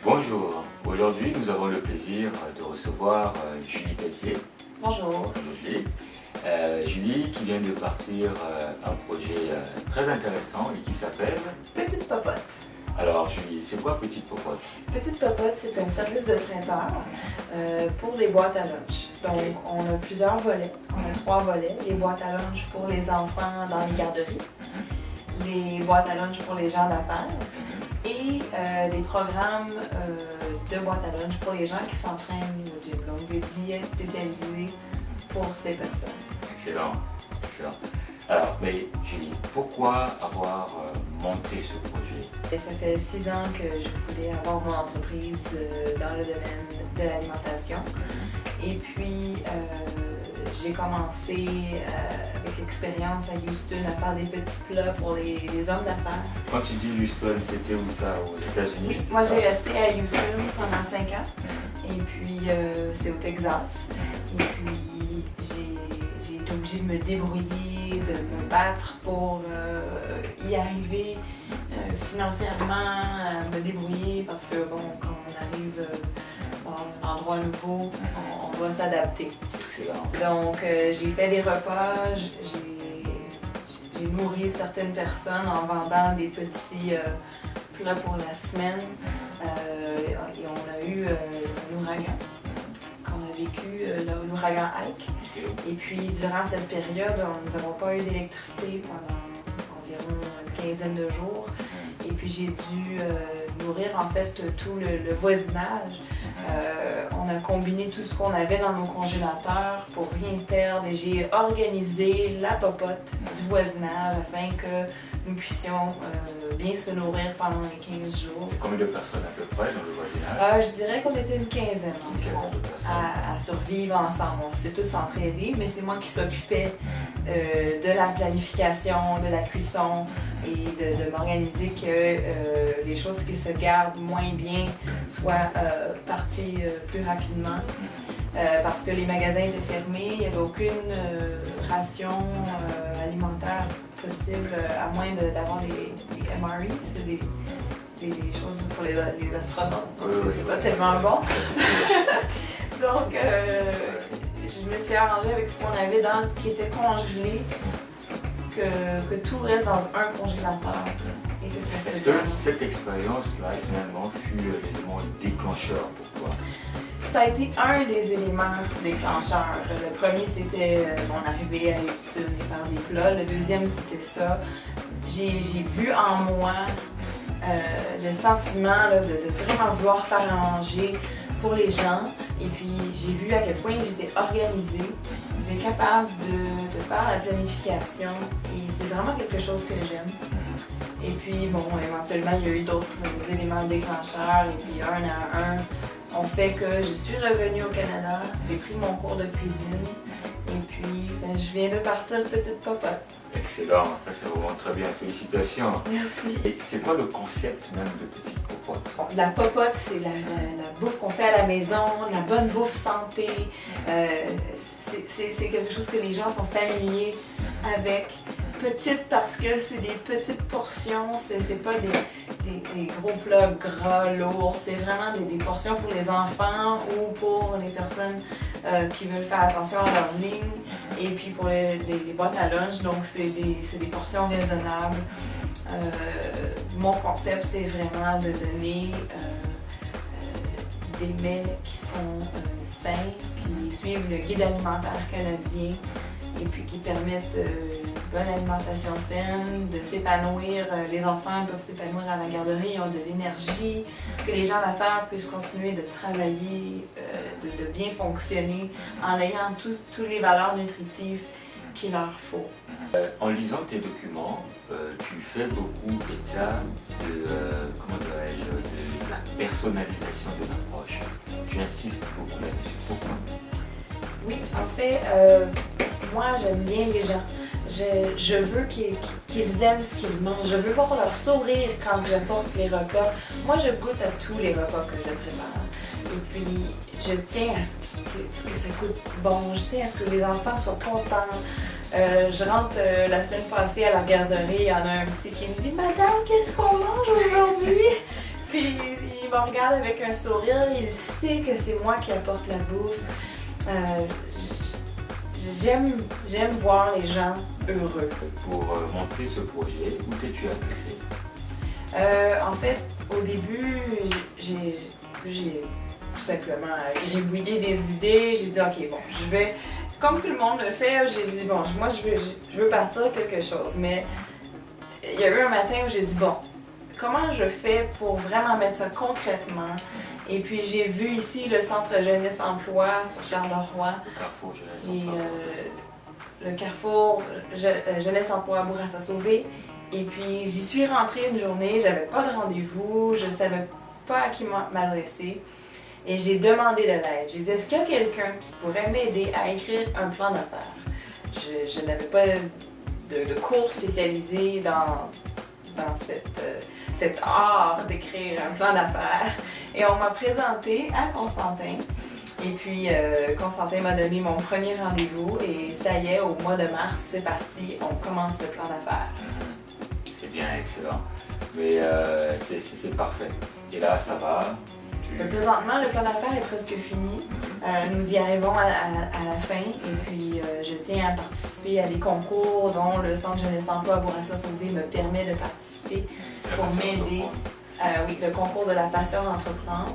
Bonjour, aujourd'hui nous avons le plaisir de recevoir Julie Pelletier. Bonjour. Bonjour Julie. Julie qui vient de partir un projet très intéressant et qui s'appelle Petite Popote. Alors Julie, c'est quoi Petite Popote? Petite Popote, c'est un service de traiteur pour les boîtes à lunch. Donc, on a plusieurs volets. On a 3 volets. Les boîtes à lunch pour les enfants dans les garderies, les boîtes à lunch pour les gens d'affaires et des programmes de boîtes à lunch pour les gens qui s'entraînent au gym. Donc, des diètes spécialisées pour ces personnes. Excellent, excellent. Alors, mais Julie, pourquoi avoir monté ce projet? Et ça fait 6 ans que je voulais avoir mon entreprise dans le domaine de l'alimentation. Et puis, j'ai commencé avec l'expérience à Houston à faire des petits plats pour les hommes d'affaires. Quand tu dis Houston, c'était où ça? Aux États-Unis? Oui, moi j'ai resté à Houston pendant 5 ans. Et puis, c'est au Texas. Et puis, j'ai été obligée de me débrouiller, de me battre pour y arriver financièrement, me débrouiller parce que bon, quand on arrive dans un endroit nouveau, on doit s'adapter. Donc j'ai fait des repas, j'ai nourri certaines personnes en vendant des petits plats pour la semaine et on a eu l'ouragan qu'on a vécu, l'ouragan Ike. Et puis durant cette période, nous n'avons pas eu d'électricité pendant environ une quinzaine de jours. Et puis j'ai dû nourrir en fait tout le voisinage. On a combiné tout ce qu'on avait dans nos congélateurs pour rien perdre et j'ai organisé la popote du voisinage afin que nous puissions bien se nourrir pendant les 15 jours. C'est combien de personnes à peu près dans le voisinage? Je dirais qu'on était une quinzaine à survivre ensemble. On s'est tous entraînés, mais c'est moi qui s'occupais de la planification, de la cuisson et de m'organiser que les choses qui se gardent moins bien soient parties plus rapidement. Parce que les magasins étaient fermés, il n'y avait aucune ration alimentaire possible à moins d'avoir les MRE, c'est des choses pour les astronautes, donc c'est pas tellement bon. Donc je me suis arrangée avec ce qu'on avait qui était congelé, que tout reste dans un congélateur. Est-ce que cette expérience-là finalement fut l'élément déclencheur pour toi? Ça a été un des éléments déclencheurs. Le premier, c'était mon arrivée à Houston et faire des plats. Le deuxième, c'était ça. J'ai vu en moi le sentiment là, de vraiment vouloir faire à manger pour les gens. Et puis, j'ai vu à quel point j'étais organisée. J'étais capable de faire la planification. Et c'est vraiment quelque chose que j'aime. Et puis, bon, éventuellement, il y a eu d'autres éléments déclencheurs. Et puis, un à un, on fait que je suis revenue au Canada, j'ai pris mon cours de cuisine et puis je viens de partir Petite Popote. Excellent, ça c'est vraiment très bien, félicitations. Merci. Et c'est quoi le concept même de Petite Popote? La popote, c'est la bouffe qu'on fait à la maison, la bonne bouffe santé. C'est quelque chose que les gens sont familiers avec. Petite parce que c'est des petites portions, c'est pas des gros plats gras, lourds, c'est vraiment des portions pour les enfants ou pour les personnes qui veulent faire attention à leur ligne. Et puis pour les boîtes à lunch, donc c'est des portions raisonnables. Mon concept, c'est vraiment de donner des mets qui sont sains, qui suivent le guide alimentaire canadien et puis qui permettent une bonne alimentation saine, de s'épanouir. Les enfants peuvent s'épanouir à la garderie, ils ont de l'énergie, que les gens d'affaires puissent continuer de travailler, de bien fonctionner en ayant toutes les valeurs nutritives qu'il leur faut. En lisant tes documents, tu fais beaucoup état de, comment dirais-je, de la personnalisation de l'approche. Tu insistes beaucoup là-dessus. Pourquoi? Oui, en fait, moi j'aime bien les gens. Je veux qu'ils aiment ce qu'ils mangent. Je veux voir leur sourire quand j'apporte les repas. Moi, je goûte à tous les repas que je prépare. Et puis, je tiens à ce que ça goûte bon. Je tiens à ce que les enfants soient contents. Je rentre la semaine passée à la garderie, il y en a un petit qui me dit « Madame, qu'est-ce qu'on mange aujourd'hui? » Puis, il me regarde avec un sourire. Il sait que c'est moi qui apporte la bouffe. J'aime voir les gens heureux. Pour monter ce projet, où t'es-tu apprécié? En fait, au début, j'ai tout simplement gribouillé des idées. J'ai dit, OK, bon, je vais, comme tout le monde le fait, j'ai dit, bon, moi, je veux partir quelque chose. Mais il y a eu un matin où j'ai dit, bon, comment je fais pour vraiment mettre ça concrètement? Et puis j'ai vu ici le centre Jeunesse Emploi sur Charleroi. Le Carrefour Jeunesse Emploi. Le Carrefour Jeunesse Emploi Bourassa-Sauvé. Et puis j'y suis rentrée une journée, j'avais pas de rendez-vous, je savais pas à qui m'adresser. Et j'ai demandé de l'aide. J'ai dit, est-ce qu'il y a quelqu'un qui pourrait m'aider à écrire un plan d'affaires? Je n'avais pas de cours spécialisé dans cet art d'écrire un plan d'affaires. Et on m'a présenté à Constantin. Et puis, Constantin m'a donné mon premier rendez-vous. Et ça y est, au mois de mars, c'est parti, on commence le plan d'affaires. C'est bien, excellent. Mais c'est parfait. Et là, ça va? Présentement, le plan d'affaires est presque fini. Nous y arrivons à la fin. Et puis, je tiens à participer à des concours dont le Centre Jeunesse Emploi à Bourassa-Sauvé me permet de participer pour m'aider. Oui, le concours de la passion d'entreprendre.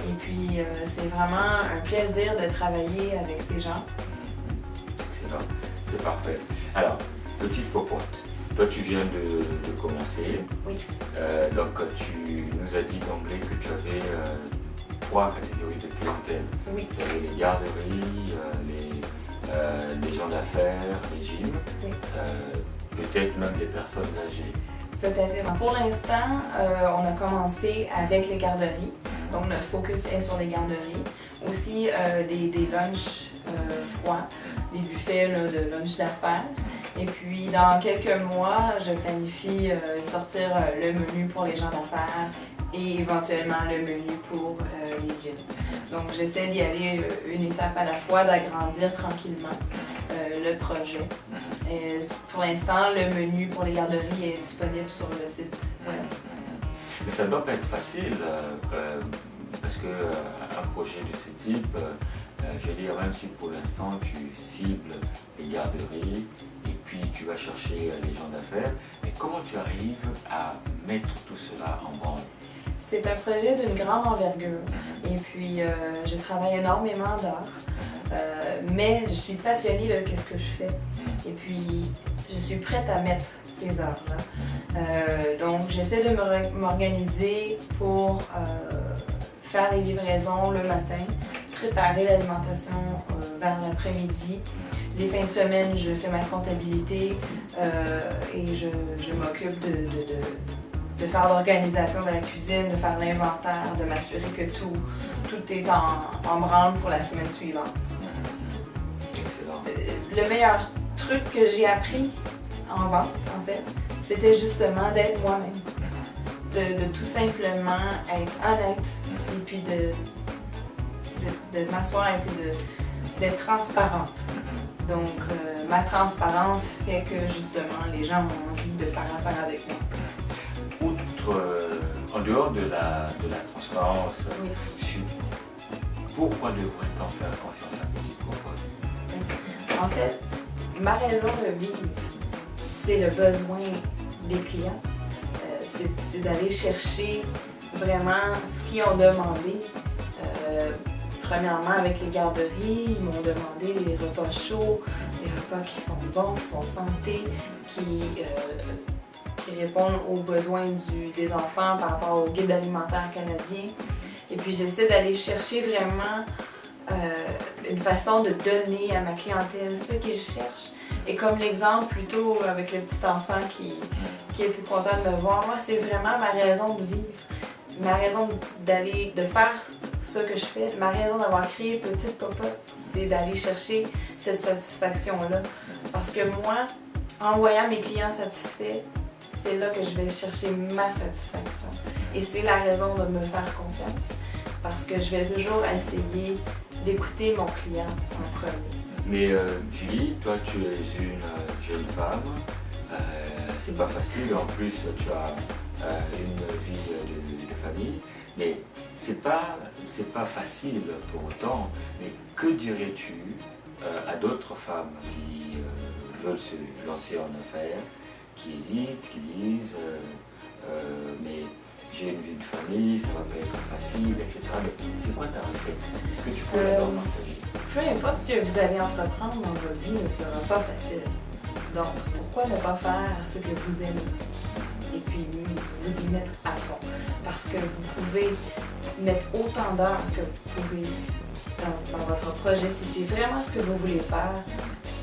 Et puis, c'est vraiment un plaisir de travailler avec ces gens. Excellent, c'est parfait. Alors, petite popote. Toi, tu viens de commencer. Oui. Donc, tu nous as dit d'emblée que tu avais 3 catégories de clientèle. Oui. Tu avais les garderies, les gens d'affaires, les gyms, Oui. peut-être même les personnes âgées. Peut-être. Pour l'instant, on a commencé avec les garderies. Donc, notre focus est sur les garderies. Aussi, des lunchs froids, des buffets là, de lunch d'affaires. Et puis, dans quelques mois, je planifie sortir le menu pour les gens d'affaires et éventuellement le menu pour les gyms. Donc, j'essaie d'y aller une étape à la fois, d'agrandir tranquillement le projet. Et pour l'instant, le menu pour les garderies est disponible sur le site web. Mais ça ne doit pas être facile parce qu'un projet de ce type, je veux dire, même si pour l'instant tu cibles les garderies et puis tu vas chercher les gens d'affaires, mais comment tu arrives à mettre tout cela en branle? C'est un projet d'une grande envergure et puis je travaille énormément d'heures, mais je suis passionnée de ce que je fais et puis je suis prête à mettre ces heures-là. Donc j'essaie de m'organiser pour faire les livraisons le matin, préparer l'alimentation vers l'après-midi. Les fins de semaine, je fais ma comptabilité et je m'occupe de faire l'organisation de la cuisine, de faire l'inventaire, de m'assurer que tout est en branle pour la semaine suivante. Excellent. Le meilleur truc que j'ai appris en vente, en fait, c'était justement d'être moi-même. De tout simplement être honnête et puis de m'asseoir et puis d'être transparente. Donc, ma transparence fait que justement les gens ont envie de faire affaire avec moi. En dehors de la transparence, Oui. pourquoi devrait-on faire confiance à Petite Popote? En fait, ma raison de vivre, c'est le besoin des clients. C'est d'aller chercher vraiment ce qu'ils ont demandé. Premièrement, avec les garderies, ils m'ont demandé des repas chauds, des repas qui sont bons, qui sont santé, qui répondent aux besoins des enfants par rapport au guide alimentaire canadien. Et puis j'essaie d'aller chercher vraiment une façon de donner à ma clientèle ce qu'ils cherchent. Et comme l'exemple plutôt avec le petit enfant qui était content de me voir, moi c'est vraiment ma raison de vivre, ma raison de faire ce que je fais, ma raison d'avoir créé Petite Popote, c'est d'aller chercher cette satisfaction-là. Parce que moi, en voyant mes clients satisfaits, c'est là que je vais chercher ma satisfaction. Et c'est la raison de me faire confiance. Parce que je vais toujours essayer d'écouter mon client en premier. Mais Julie, toi tu es une jeune femme, c'est pas facile, en plus tu as une vie de famille, mais c'est pas facile pour autant. Mais que dirais-tu à d'autres femmes qui veulent se lancer en affaires, qui hésitent, qui disent mais j'ai une vie de famille, ça va pas être facile, etc. Mais c'est quoi ta recette? Est-ce que tu peux leur partager? Peu importe ce que vous allez entreprendre dans votre vie ne sera pas facile. Donc, pourquoi ne pas faire ce que vous aimez? Et puis, vous y mettre à fond. Parce que vous pouvez mettre autant d'heures que vous pouvez dans votre projet. Si c'est vraiment ce que vous voulez faire,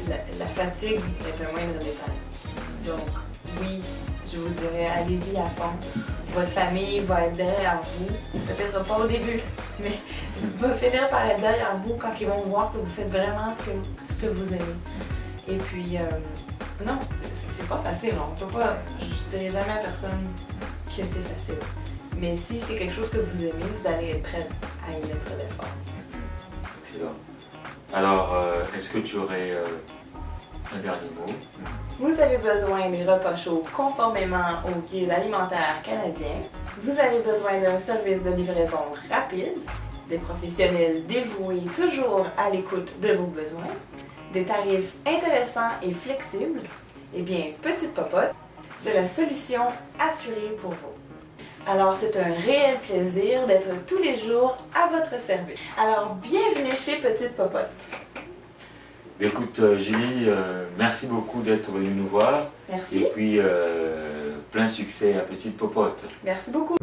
la fatigue est un moindre détail. Donc, oui, je vous dirais, allez-y à fond. Votre famille va être derrière vous, peut-être pas au début, mais va finir par être derrière vous quand ils vont voir que vous faites vraiment ce que vous aimez. Et puis, non, c'est pas facile. On peut pas, je dirais jamais à personne que c'est facile. Mais si c'est quelque chose que vous aimez, vous allez être prête à y mettre l'effort. Excellent. Alors, est-ce que tu aurais un dernier mot? Vous avez besoin des repas chauds conformément au guide alimentaire canadien. Vous avez besoin d'un service de livraison rapide, des professionnels dévoués toujours à l'écoute de vos besoins, des tarifs intéressants et flexibles. Eh bien, Petite Popote, c'est la solution assurée pour vous. Alors, c'est un réel plaisir d'être tous les jours à votre service. Alors, bienvenue chez Petite Popote. Écoute, Julie, merci beaucoup d'être venue nous voir. Merci. Et puis, plein succès à Petite Popote. Merci beaucoup.